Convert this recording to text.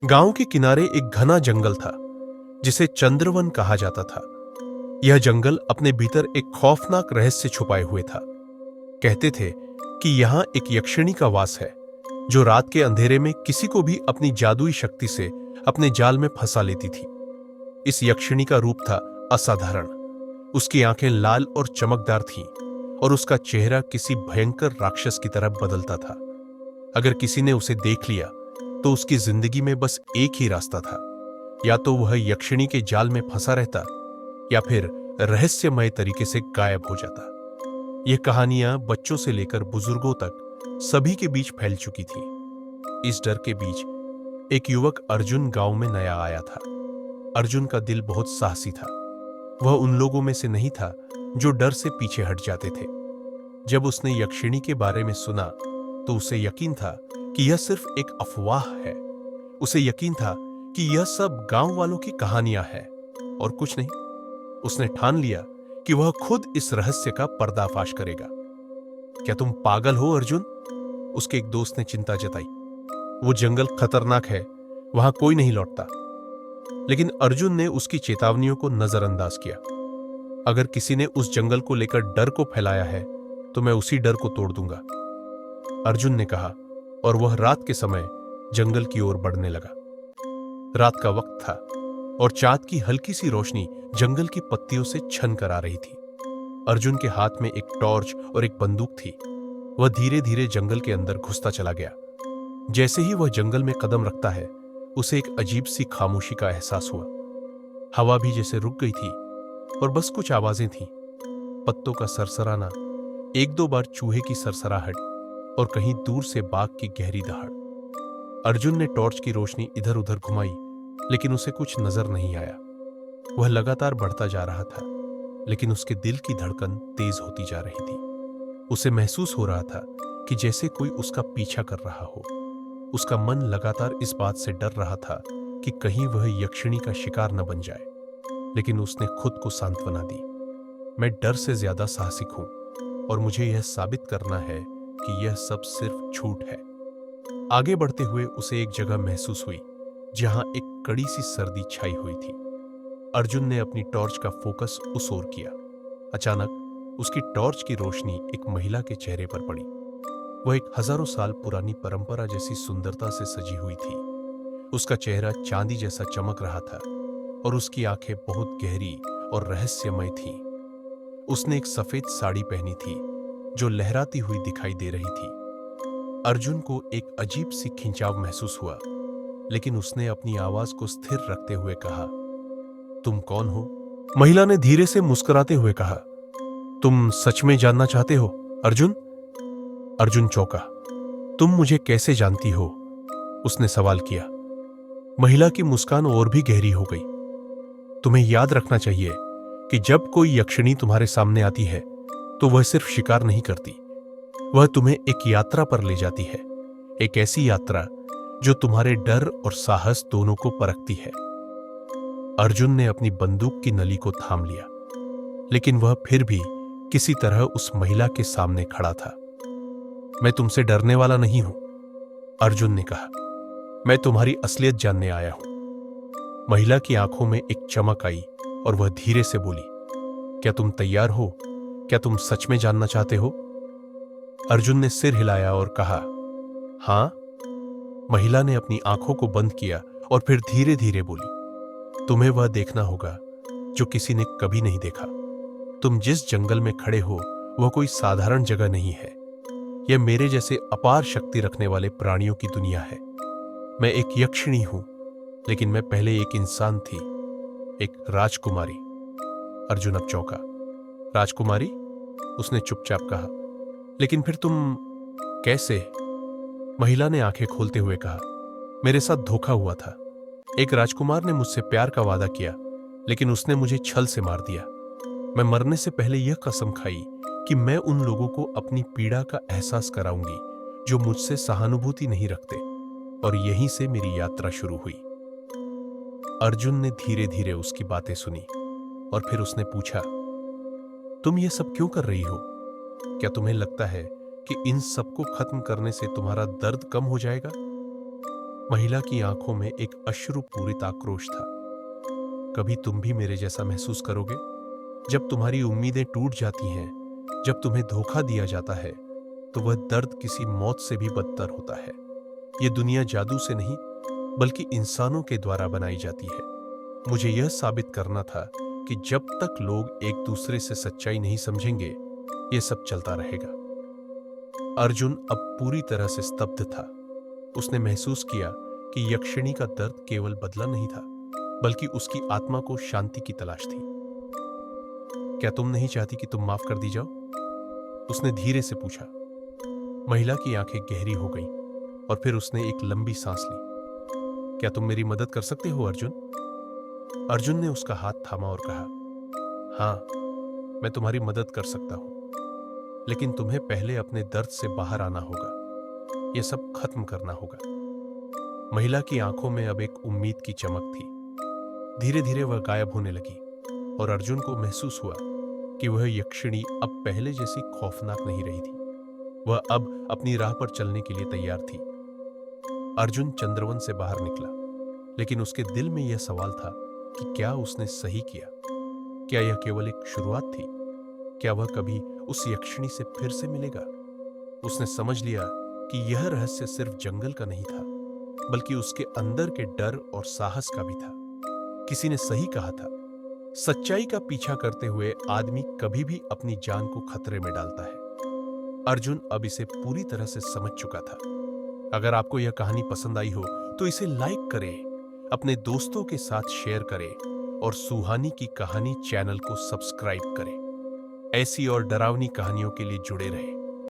गांव के किनारे एक घना जंगल था जिसे चंद्रवन कहा जाता था। यह जंगल अपने भीतर एक खौफनाक रहस्य छुपाए हुए था। कहते थे कि यहां एक यक्षिणी का वास है जो रात के अंधेरे में किसी को भी अपनी जादुई शक्ति से अपने जाल में फंसा लेती थी। इस यक्षिणी का रूप था असाधारण। उसकी आंखें लाल और चमकदार थीं और उसका चेहरा किसी भयंकर राक्षस की तरह बदलता था। अगर किसी ने उसे देख लिया तो उसकी जिंदगी में बस एक ही रास्ता था, या तो वह यक्षिणी के जाल में फंसा रहता या फिर रहस्यमय तरीके से गायब हो जाता। यह कहानियां बच्चों से लेकर बुजुर्गों तक सभी के बीच फैल चुकी थी। इस डर के बीच एक युवक अर्जुन गांव में नया आया था। अर्जुन का दिल बहुत साहसी था। वह उन लोगों में से नहीं था जो डर से पीछे हट जाते थे। जब उसने यक्षिणी के बारे में सुना तो उसे यकीन था कि यह सिर्फ एक अफवाह है। उसे यकीन था कि यह सब गांव वालों की कहानियां हैं और कुछ नहीं। उसने ठान लिया कि वह खुद इस रहस्य का पर्दाफाश करेगा। क्या तुम पागल हो अर्जुन? उसके एक दोस्त ने चिंता जताई। वो जंगल खतरनाक है, वहां कोई नहीं लौटता। लेकिन अर्जुन ने उसकी चेतावनियों को नजरअंदाज किया। अगर किसी ने उस जंगल को लेकर डर को फैलाया है तो मैं उसी डर को तोड़ दूंगा, अर्जुन ने कहा। और वह रात के समय जंगल की ओर बढ़ने लगा। रात का वक्त था और चांद की हल्की सी रोशनी जंगल की पत्तियों से छन कर आ रही थी। अर्जुन के हाथ में एक टॉर्च और एक बंदूक थी। वह धीरे धीरे जंगल के अंदर घुसता चला गया। जैसे ही वह जंगल में कदम रखता है उसे एक अजीब सी खामोशी का एहसास हुआ। हवा भी जैसे रुक गई थी और बस कुछ आवाजें थीं। पत्तों का सरसराना, एक दो बार चूहे की सरसराहट और कहीं दूर से बाघ की गहरी दहाड़। अर्जुन ने टॉर्च की रोशनी इधर उधर घुमाई लेकिन उसे कुछ नजर नहीं आया। वह लगातार बढ़ता जा रहा था लेकिन उसके दिल की धड़कन तेज होती जा रही थी। उसे महसूस हो रहा था कि जैसे कोई उसका पीछा कर रहा हो। उसका मन लगातार इस बात से डर रहा था कि कहीं वह यक्षिणी का शिकार न बन जाए। लेकिन उसने खुद को सांत्वना दी। मैं डर से ज्यादा साहसिक हूं और मुझे यह साबित करना है कि यह सब सिर्फ झूठ है। आगे बढ़ते हुए उसे एक जगह महसूस हुई जहां एक कड़ी सी सर्दी छाई हुई थी। अर्जुन ने अपनी टॉर्च का फोकस उस ओर किया। अचानक उसकी टॉर्च की रोशनी एक महिला के चेहरे पर पड़ी। वह एक हजारों साल पुरानी परंपरा जैसी सुंदरता से सजी हुई थी। उसका चेहरा चांदी जैसा चमक रहा था और उसकी आंखें बहुत गहरी और रहस्यमय थीं। उसने एक सफेद साड़ी पहनी थी जो लहराती हुई दिखाई दे रही थी। अर्जुन को एक अजीब सी खिंचाव महसूस हुआ, लेकिन उसने अपनी आवाज को स्थिर रखते हुए कहा, तुम कौन हो? महिला ने धीरे से मुस्कुराते हुए कहा, तुम सच में जानना चाहते हो अर्जुन? अर्जुन चौंका। तुम मुझे कैसे जानती हो? उसने सवाल किया। महिला की मुस्कान और भी गहरी हो गई। तुम्हें याद रखना चाहिए कि जब कोई यक्षिणी तुम्हारे सामने आती है तो वह सिर्फ शिकार नहीं करती, वह तुम्हें एक यात्रा पर ले जाती है। एक ऐसी यात्रा जो तुम्हारे डर और साहस दोनों को परखती है। अर्जुन ने अपनी बंदूक की नली को थाम लिया, लेकिन वह फिर भी किसी तरह उस महिला के सामने खड़ा था। मैं तुमसे डरने वाला नहीं हूं, अर्जुन ने कहा। मैं तुम्हारी असलियत जानने आया हूं। महिला की आंखों में एक चमक आई और वह धीरे से बोली, क्या तुम तैयार हो? क्या तुम सच में जानना चाहते हो? अर्जुन ने सिर हिलाया और कहा, हां। महिला ने अपनी आंखों को बंद किया और फिर धीरे धीरे बोली, तुम्हें वह देखना होगा जो किसी ने कभी नहीं देखा। तुम जिस जंगल में खड़े हो वह कोई साधारण जगह नहीं है। यह मेरे जैसे अपार शक्ति रखने वाले प्राणियों की दुनिया है। मैं एक यक्षिणी हूं, लेकिन मैं पहले एक इंसान थी, एक राजकुमारी। अर्जुन अब चौंका। राजकुमारी? उसने चुपचाप कहा। लेकिन फिर तुम कैसे? महिला ने आंखें खोलते हुए कहा, मेरे साथ धोखा हुआ था। एक राजकुमार ने मुझसे प्यार का वादा किया, लेकिन उसने मुझे छल से मार दिया। मैं मरने से पहले यह कसम खाई कि मैं उन लोगों को अपनी पीड़ा का एहसास कराऊंगी जो मुझसे सहानुभूति नहीं रखते। और यहीं से मेरी यात्रा शुरू हुई। अर्जुन ने धीरे धीरे उसकी बातें सुनी और फिर उसने पूछा, तुम ये सब क्यों कर रही हो? क्या तुम्हें लगता है कि इन सबको खत्म करने से तुम्हारा दर्द कम हो जाएगा? महिला की आंखों में एक अश्रुपूरित आक्रोश था। कभी तुम भी मेरे जैसा महसूस करोगे? जब तुम्हारी उम्मीदें टूट जाती हैं, जब तुम्हें धोखा दिया जाता है, तो वह दर्द किसी मौत से भी बदतर होता है। ये दुनिया जादू से नहीं, बल्कि इंसानों के द्वारा बनाई जाती है। मुझे यह साबित करना था कि जब तक लोग एक दूसरे से सच्चाई नहीं समझेंगे, ये सब चलता रहेगा। अर्जुन अब पूरी तरह से स्तब्ध था। उसने महसूस किया कि यक्षिणी का दर्द केवल बदला नहीं था, बल्कि उसकी आत्मा को शांति की तलाश थी। क्या तुम नहीं चाहती कि तुम माफ कर दी जाओ? उसने धीरे से पूछा। महिला की आंखें गहरी हो गईं और फिर उसने एक लंबी सांस ली। क्या तुम मेरी मदद कर सकते हो अर्जुन? अर्जुन ने उसका हाथ थामा और कहा, हाँ, मैं तुम्हारी मदद कर सकता हूं, लेकिन तुम्हें पहले अपने दर्द से बाहर आना होगा। यह सब खत्म करना होगा। महिला की आंखों में अब एक उम्मीद की चमक थी। धीरे धीरे वह गायब होने लगी और अर्जुन को महसूस हुआ कि वह यक्षिणी अब पहले जैसी खौफनाक नहीं रही थी। वह अब अपनी राह पर चलने के लिए तैयार थी। अर्जुन चंद्रवन से बाहर निकला, लेकिन उसके दिल में यह सवाल था कि क्या उसने सही किया? क्या यह केवल एक शुरुआत थी? क्या वह कभी उस यक्षिणी से फिर से मिलेगा? उसने समझ लिया कि यह रहस्य सिर्फ जंगल का नहीं था, बल्कि उसके अंदर के डर और साहस का भी था। किसी ने सही कहा था, सच्चाई का पीछा करते हुए आदमी कभी भी अपनी जान को खतरे में डालता है। अर्जुन अब इसे पूरी तरह से समझ चुका था। अगर आपको यह कहानी पसंद आई हो तो इसे लाइक करें, अपने दोस्तों के साथ शेयर करें और सुहानी की कहानी चैनल को सब्सक्राइब करें। ऐसी और डरावनी कहानियों के लिए जुड़े रहें।